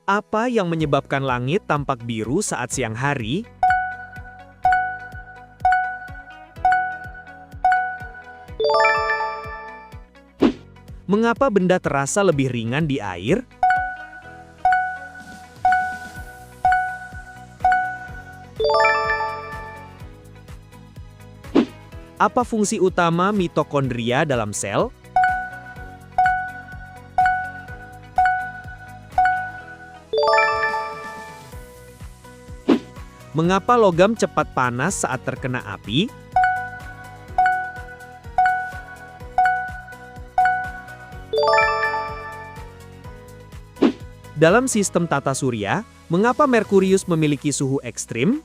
Apa yang menyebabkan langit tampak biru saat siang hari? Mengapa benda terasa lebih ringan di air? Apa fungsi utama mitokondria dalam sel? Mengapa logam cepat panas saat terkena api? Dalam sistem tata surya, mengapa Merkurius memiliki suhu ekstrim?